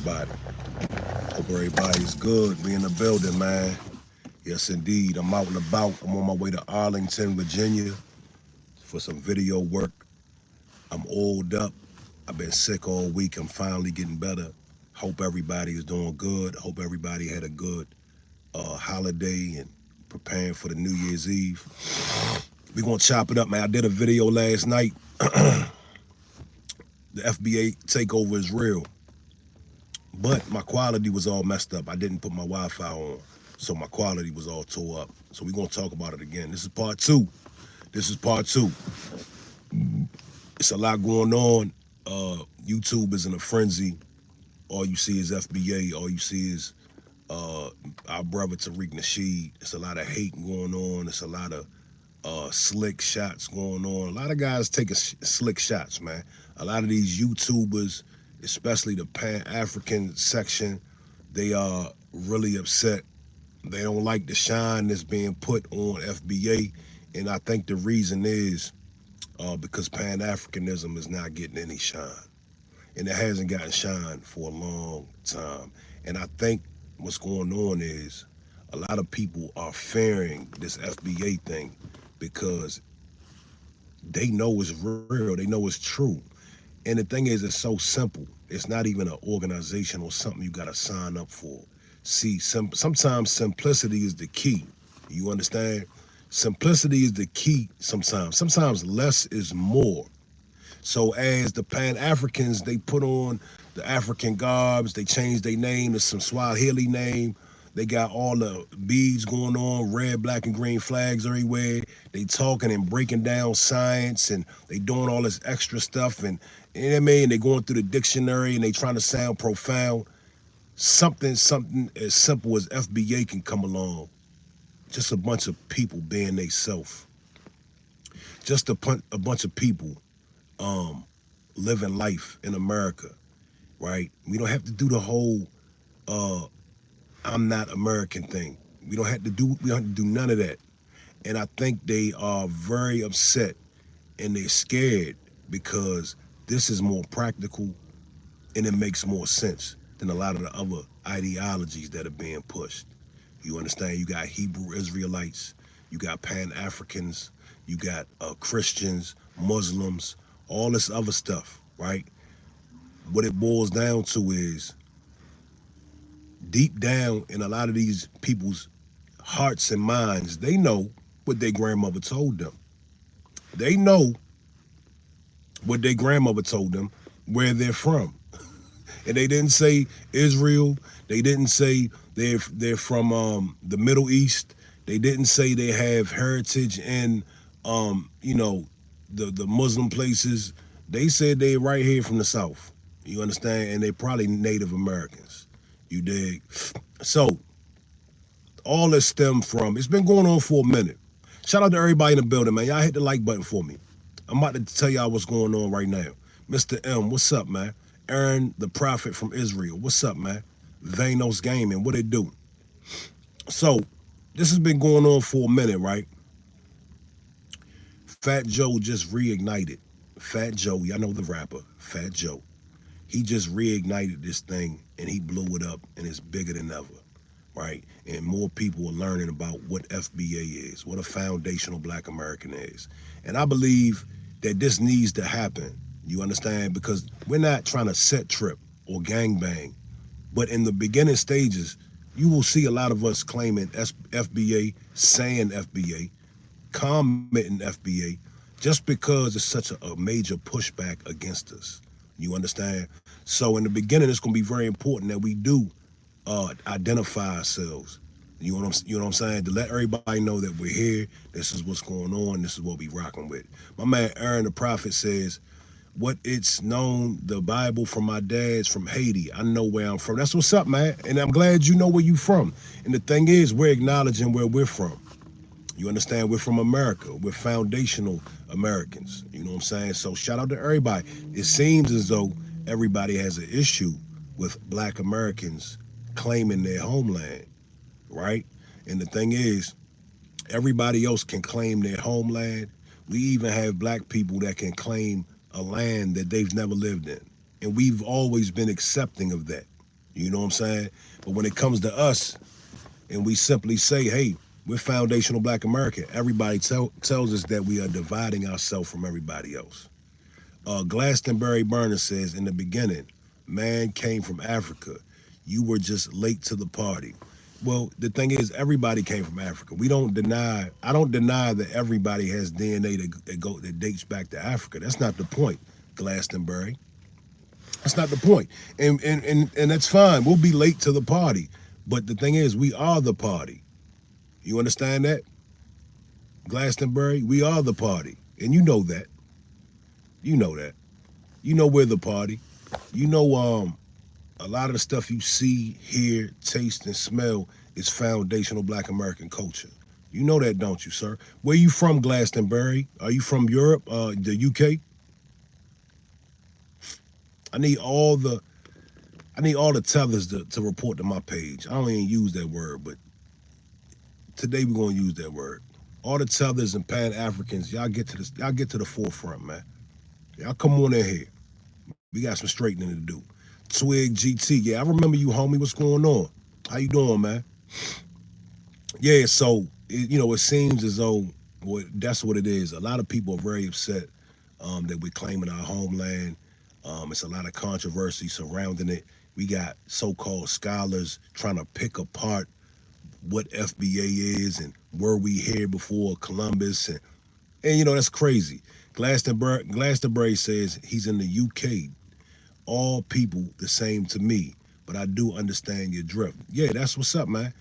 everybody? Hope everybody's good. We in the building, man. Yes, indeed. I'm out and about. I'm on my way to Arlington, Virginia for some video work. I'm oiled up. I've been sick all week. I'm finally getting better. Hope everybody is doing good. Hope everybody had a good holiday and preparing for the New Year's Eve. We're going to chop it up, man. I did a video last night. The FBA takeover is real. But my quality was all messed up. I didn't put my Wi-Fi on, so my quality was all tore up. So we're going to talk about it again. This is part two. It's a lot going on. YouTube is in a frenzy. All you see is FBA. All you see is our brother Tariq Nasheed. It's a lot of hate going on. It's a lot of slick shots going on. A lot of guys taking slick shots, man. A lot of these YouTubers, especially the Pan-African section, they are really upset. They don't like the shine that's being put on FBA, and I think the reason is because Pan-Africanism is not getting any shine, and it hasn't gotten shine for a long time. And I think what's going on is a lot of people are fearing this FBA thing because they know it's real, they know it's true. And the thing is, it's so simple. It's not even an organization or something you got to sign up for. See, sometimes simplicity is the key. You understand? Simplicity is the key sometimes. Sometimes less is more. So as the Pan-Africans, they put on the African garbs, they changed their name to some Swahili name. They got all the beads going on, red, black, and green flags everywhere. They talking and breaking down science, and they doing all this extra stuff. And you know what I mean? They going through the dictionary and they trying to sound profound. Something as simple as FBA can come along. Just a bunch of people being they self. Just a bunch of people living life in America, right? We don't have to do the whole I'm not American thing. We don't have to do none of that. And I think they are very upset and they're scared because this is more practical and it makes more sense than a lot of the other ideologies that are being pushed. You understand? You got Hebrew Israelites, you got Pan-Africans, you got Christians, Muslims, all this other stuff, right? What it boils down to is deep down in a lot of these people's hearts and minds, they know what their grandmother told them. They know what their grandmother told them, where they're from. And they didn't say Israel. They didn't say they're from the Middle East. They didn't say they have heritage in the Muslim places. They said they're right here from the South. You understand? And they probably Native Americans. You dig? So all this stemmed from, it's been going on for a minute. Shout out to everybody in the building, man. Y'all hit the like button for me. I'm about to tell y'all what's going on right now. Mr. M, what's up, man? Aaron, the prophet from Israel, what's up, man? Vanos Gaming, what it do? So this has been going on for a minute, right? Fat Joe just reignited. Fat Joe, y'all know the rapper, Fat Joe. He just reignited this thing and he blew it up and it's bigger than ever, right? And more people are learning about what FBA is, what a foundational Black American is. And I believe that this needs to happen, you understand? Because we're not trying to set trip or gangbang, but in the beginning stages, you will see a lot of us claiming FBA, saying FBA, commenting FBA, just because it's such a major pushback against us. You understand? So in the beginning, it's going to be very important that we do identify ourselves. You know what I'm saying? To let everybody know that we're here. This is what's going on. This is what we rocking with. My man Aaron the Prophet says, "What it's known, the Bible from my dad's from Haiti. I know where I'm from." That's what's up, man. And I'm glad you know where you from. And the thing is, we're acknowledging where we're from. You understand? We're from America. We're foundational Americans. You know what I'm saying? So shout out to everybody. It seems as though everybody has an issue with Black Americans claiming their homeland, right? And the thing is, everybody else can claim their homeland. We even have Black people that can claim a land that they've never lived in. And we've always been accepting of that. You know what I'm saying? But when it comes to us, and we simply say, hey, we're foundational Black American, everybody tells us that we are dividing ourselves from everybody else. Glastonbury Burner says, in the beginning, man came from Africa. You were just late to the party. Well, the thing is, everybody came from Africa. I don't deny that everybody has DNA that dates back to Africa. That's not the point, Glastonbury. That's not the point. And that's fine. We'll be late to the party. But the thing is, we are the party. You understand that? Glastonbury, we are the party. And you know that. You know that. You know we're the party. You know a lot of the stuff you see, hear, taste, and smell is foundational Black American culture. You know that, don't you, sir? Where you from, Glastonbury? Are you from Europe, the UK? I need all the tethers to report to my page. I don't even use that word, but today we're gonna use that word. All the tethers and Pan Africans, y'all get to the forefront, man. Y'all come on in here. We got some straightening to do. Twig GT, yeah, I remember you, homie. What's going on? How you doing, man? Yeah, so it seems as though that's what it is. A lot of people are very upset that we're claiming our homeland. It's a lot of controversy surrounding it. We got so-called scholars trying to pick apart what FBA is and were we here before Columbus, and that's crazy. Glastonbury says he's in the UK. All people the same to me, but I do understand your drift. Yeah, that's what's up, man.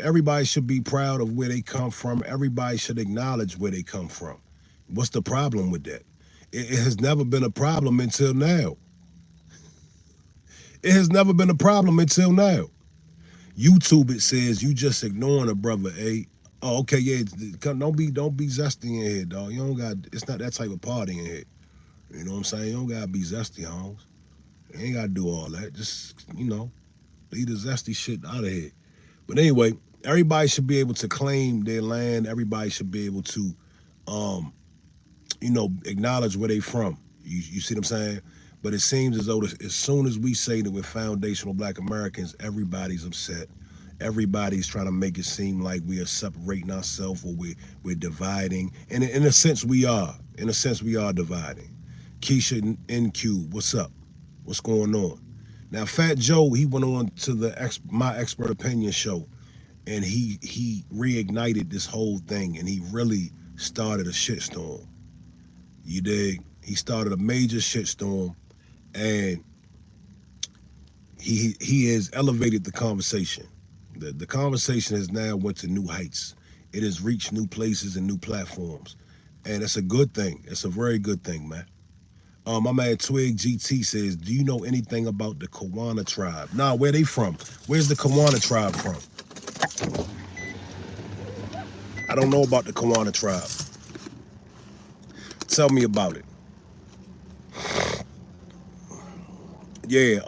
Everybody should be proud of where they come from. Everybody should acknowledge where they come from. What's the problem with that? It has never been a problem until now. It has never been a problem until now. YouTube, it says you just ignoring a brother, eh? Oh, okay, yeah. Don't be zesty in here, dog. You don't got. It's not that type of party in here. You know what I'm saying? You don't gotta be zesty, Holmes. You ain't gotta do all that. Just leave the zesty shit out of here. But anyway, everybody should be able to claim their land. Everybody should be able to, acknowledge where they from. You see what I'm saying? But it seems as though as soon as we say that we're foundational Black Americans, everybody's upset. Everybody's trying to make it seem like we are separating ourselves or we're dividing. And in a sense, we are. In a sense, we are dividing. Keisha NQ, what's up? What's going on? Now, Fat Joe, he went on to the My Expert Opinion show, and he reignited this whole thing, and he really started a shitstorm. You dig? He started a major shitstorm, and he has elevated the conversation. The conversation has now went to new heights. It has reached new places and new platforms, and it's a good thing. It's a very good thing, man. My man Twig GT says, do you know anything about the Kawana tribe? Nah, where they from? Where's the Kawana tribe from? I don't know about the Kawana tribe. Tell me about it. Yeah,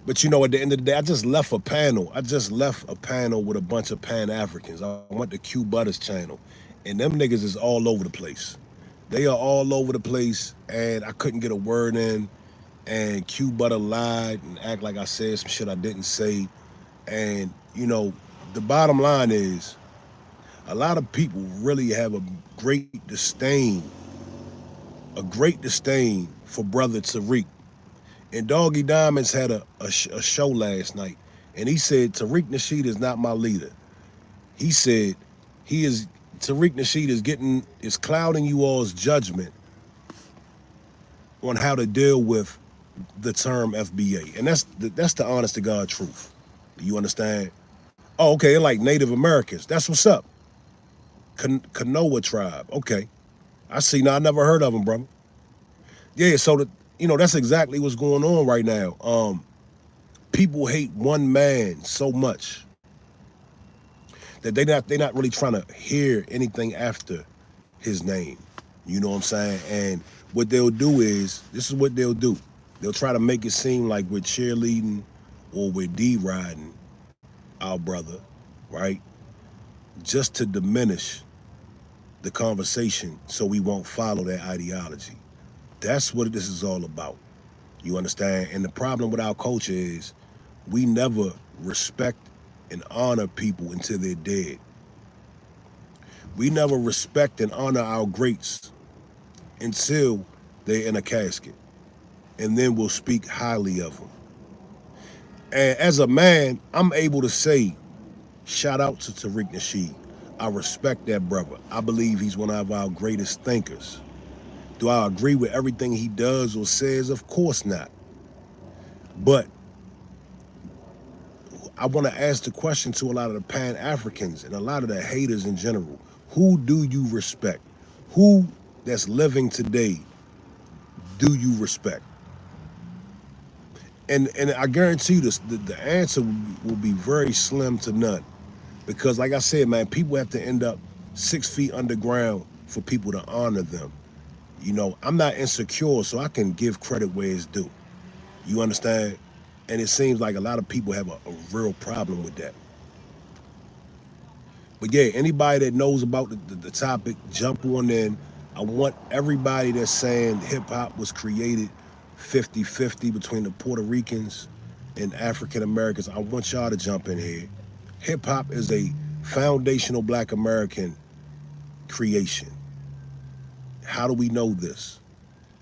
but at the end of the day, I just left a panel. With a bunch of Pan-Africans. I went to Q Butter's channel, and them niggas is all over the place. They are all over the place, and I couldn't get a word in, and Q Butter lied and act like I said some shit I didn't say. And, the bottom line is, a lot of people really have a great disdain for Brother Tariq. And Doggy Diamonds had a show last night, and he said, Tariq Nasheed is not my leader. He said, Tariq Nasheed is clouding you all's judgment on how to deal with the term FBA. And that's the honest to God truth. You understand? Oh, okay, they're like Native Americans. That's what's up. Kanoa tribe. Okay. I see. Now, I never heard of them, brother. Yeah, so that's exactly what's going on right now. People hate one man so much that they're not really trying to hear anything after his name. You know what I'm saying? And what they'll do is, this is what they'll do. They'll try to make it seem like we're cheerleading or we're D-riding our brother, right? Just to diminish the conversation so we won't follow that ideology. That's what this is all about. You understand? And the problem with our culture is we never respect and honor people until they're dead. We never respect and honor our greats until they're in a casket. And then we'll speak highly of them. And as a man, I'm able to say, shout out to Tariq Nasheed. I respect that brother. I believe he's one of our greatest thinkers. Do I agree with everything he does or says? Of course not. But I want to ask the question to a lot of the Pan-Africans and a lot of the haters in general. Who do you respect? Who that's living today do you respect? And I guarantee you this, the answer will be very slim to none. Because like I said, man, people have to end up 6 feet underground for people to honor them. You know, I'm not insecure, so I can give credit where it's due. You understand? And it seems like a lot of people have a real problem with that. But yeah, anybody that knows about the topic, jump on in. I want everybody that's saying hip hop was created 50-50 between the Puerto Ricans and African Americans. I want y'all to jump in here. Hip hop is a foundational Black American creation. How do we know this?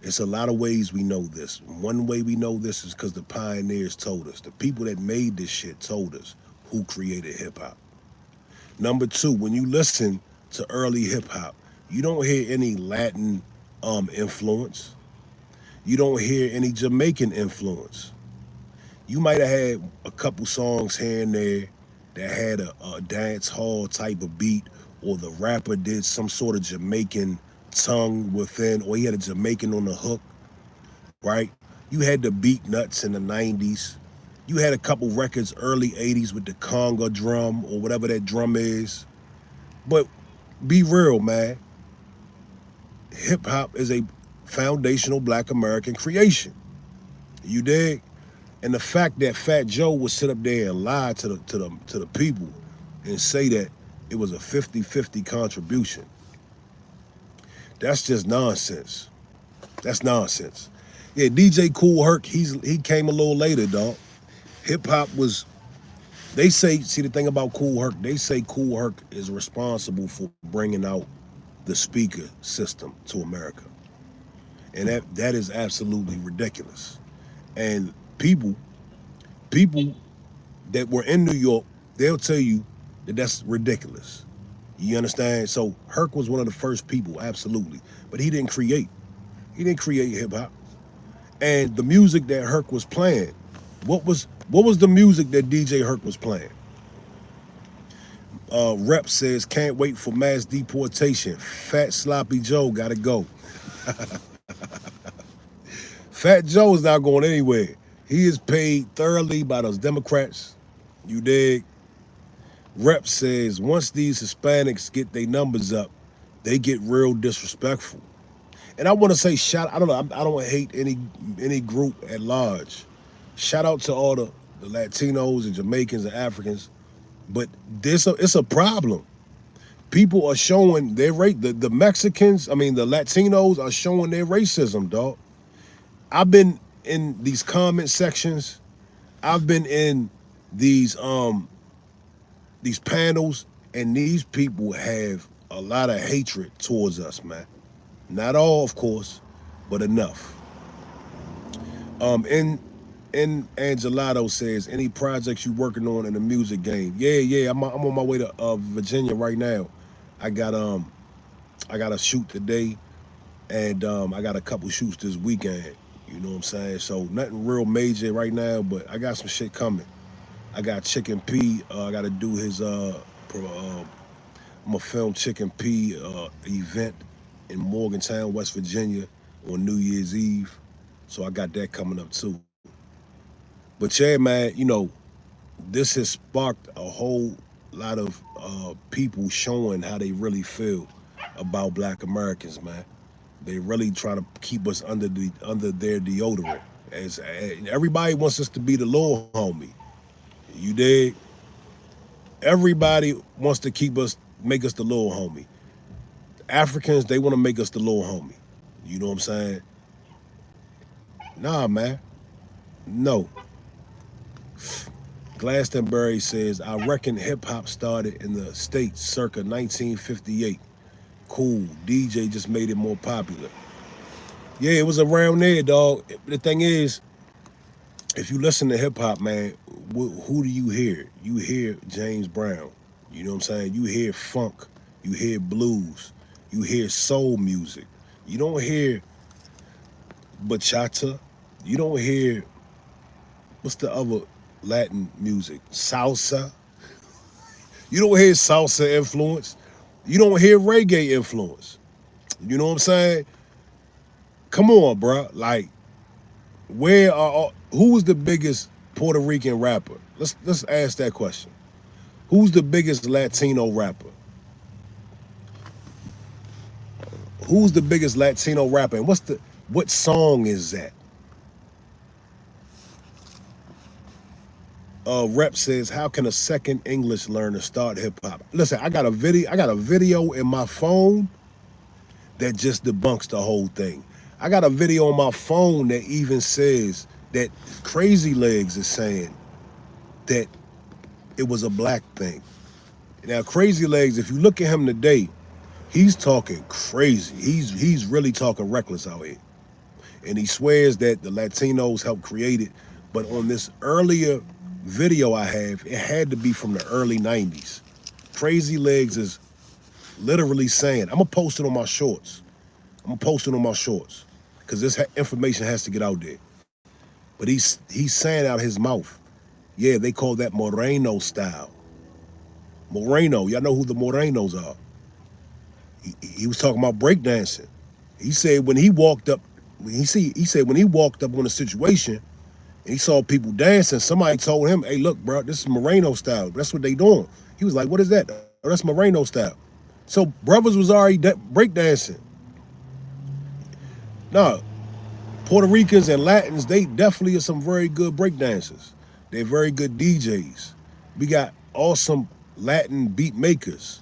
It's a lot of ways we know this. One way we know this is because the pioneers told us. The people that made this shit told us who created hip hop. Number two, when you listen to early hip hop, you don't hear any Latin influence. You don't hear any Jamaican influence. You might have had a couple songs here and there that had a dance hall type of beat, or the rapper did some sort of Jamaican tongue within, or he had a Jamaican on the hook, right? You had the beat nuts in the 90s. You had a couple records early 80s with the conga drum or whatever that drum is. But be real, man. Hip hop is a foundational Black American creation. You dig? And the fact that Fat Joe would sit up there and lie to the people and say that it was a 50-50 contribution, that's just nonsense. That's nonsense. Yeah, DJ Kool Herc, he came a little later, dog. Hip hop was, they say, see the thing about Kool Herc, they say Kool Herc is responsible for bringing out the speaker system to America. And that is absolutely ridiculous. And people that were in New York, they'll tell you that that's ridiculous. You understand? So Herc was one of the first people, absolutely. But he didn't create. He didn't create hip hop. And the music that Herc was playing, what was the music that DJ Herc was playing? Rep says, can't wait for mass deportation. Fat Sloppy Joe gotta go. Fat Joe is not going anywhere. He is paid thoroughly by those Democrats. You dig? Rep says, once these Hispanics get their numbers up, they get real disrespectful. And I want to say I don't know, I don't hate any group at large. Shout out to all the Latinos and Jamaicans and Africans. But it's a problem. People are showing their the Mexicans, I mean the Latinos are showing their racism, dog. I've been in these comment sections. I've been in these panels, and these people have a lot of hatred towards us, man. Not all, of course, but enough. In Angelado says, any projects you working on in the music game? Yeah, I'm on my way to Virginia right now. I got I got a shoot today, and I got a couple shoots this weekend. You know what I'm saying? So nothing real major right now, but I got some shit coming. I got Chicken P. I got to do his. I'm gonna film Chicken P. Event in Morgantown, West Virginia, on New Year's Eve. So I got that coming up too. But yeah, man, this has sparked a whole lot of people showing how they really feel about Black Americans, man. They really try to keep us under their deodorant. As everybody wants us to be the little homie. You dig? Everybody wants to make us the little homie. Africans, they want to make us the little homie. You know what I'm saying? Nah, man. No. Glastonbury says, I reckon hip hop started in the States circa 1958. Cool. DJ just made it more popular. Yeah, it was around there, dog. The thing is, if you listen to hip hop, man, who do you hear? You hear James Brown. You know what I'm saying? You hear funk. You hear blues. You hear soul music. You don't hear bachata. You don't hear, what's the other Latin music? Salsa. You don't hear salsa influence. You don't hear reggae influence. You know what I'm saying? Come on, bro. Like, who was the biggest Puerto Rican rapper? Let's ask that question. Who's the biggest Latino rapper? Who's the biggest Latino rapper? And what song is that? Rep says, how can a second English learner start hip hop? Listen, I got a video in my phone that just debunks the whole thing. I got a video on my phone that even says that Crazy Legs is saying that it was a black thing. Now, Crazy Legs, if you look at him today, he's talking crazy. He's really talking reckless out here. And he swears that the Latinos helped create it. But on this earlier video I have, it had to be from the early 90s. Crazy Legs is literally saying, I'm gonna post it on my shorts. Because this information has to get out there. But he's saying out his mouth, yeah, they call that Moreno style. Moreno, y'all know who the Morenos are. He was talking about breakdancing. He said when he walked up, he said when he walked up on a situation and he saw people dancing, somebody told him, hey, look, bro, this is Moreno style. That's what they doing. He was like, what is that? Oh, that's Moreno style. So brothers was already breakdancing. No, Puerto Ricans and Latins, they definitely are some very good breakdancers. They're very good DJs. We got awesome Latin beat makers.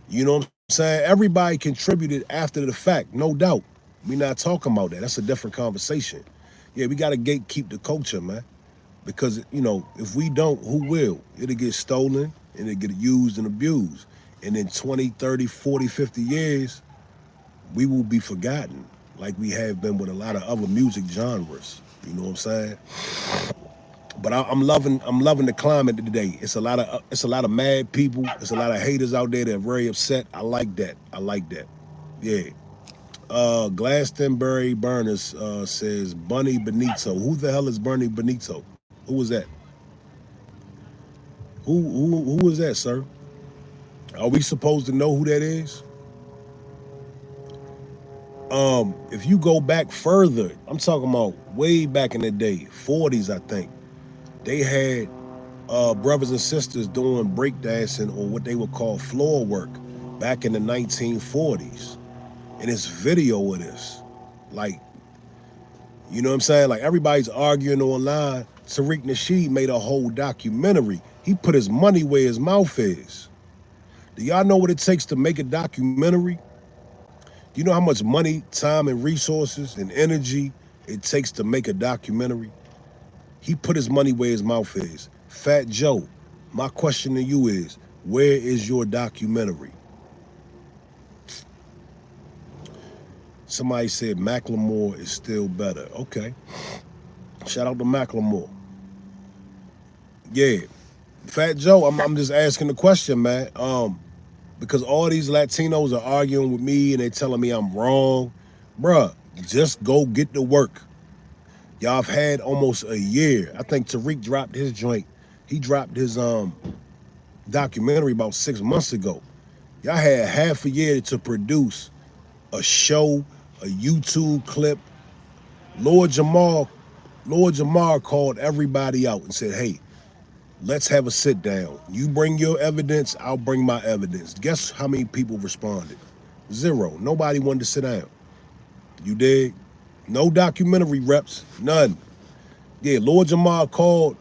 You know what I'm saying? Everybody contributed after the fact, no doubt. We're not talking about that. That's a different conversation. Yeah, we got to gatekeep the culture, man. Because, you know, if we don't, who will? It'll get stolen and it'll get used and abused. And in 20, 30, 40, 50 years, we will be forgotten like we have been with a lot of other music genres. You know what I'm saying? But I'm loving the climate today. It's a lot of mad people. It's a lot of haters out there that are very upset. I like that. Yeah. Glastonbury Burners says Bunny Benito. Who the hell is Bunny Benito? Who was that? Who was that, sir? Are we supposed to know who that is? If you go back further, I'm talking about way back in the day, 40s, I think. They had brothers and sisters doing breakdancing or what they would call floor work back in the 1940s. And it's video of this. Like, you know what I'm saying? Like everybody's arguing online. Tariq Nasheed made a whole documentary. He put his money where his mouth is. Do y'all know what it takes to make a documentary? Do you know how much money, time, and resources and energy it takes to make a documentary? He put his money where his mouth is. Fat Joe, my question to you is, where is your documentary? Somebody said Macklemore is still better. Okay. Shout out to Macklemore. Yeah. Fat Joe, I'm just asking the question, man. Because all these Latinos are arguing with me and they telling me I'm wrong. Bruh, just go get to work. Y'all have had almost a year. I think Tariq dropped his joint. He dropped his documentary about 6 months ago. Y'all had half a year to produce a show, a YouTube clip. Lord Jamar called everybody out and said, hey, let's have a sit down. You bring your evidence, I'll bring my evidence. Guess how many people responded? 0. Nobody wanted to sit down. You dig? No documentary reps, none. Yeah, Lord Jamar called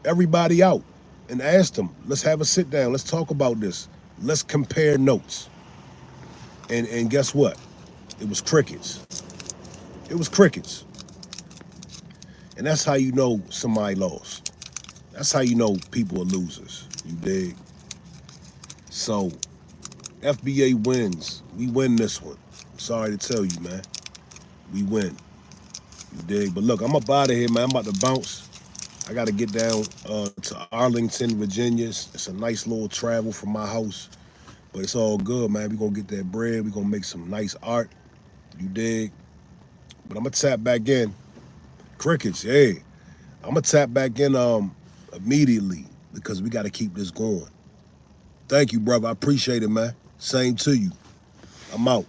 everybody out and asked them, let's have a sit down. Let's talk about this. Let's compare notes. And guess what? It was crickets. It was crickets. And that's how you know somebody lost. That's how you know people are losers. You dig? So FBA wins. We win this one. Sorry to tell you, man. We win. You dig? But look, I'm up out of here, man. I'm about to bounce. I got to get down to Arlington, Virginia. It's a nice little travel from my house. But it's all good, man. We're going to get that bread. We're going to make some nice art. You dig? But I'm going to tap back in. Crickets, hey. I'm going to tap back in immediately because we got to keep this going. Thank you, brother. I appreciate it, man. Same to you. I'm out.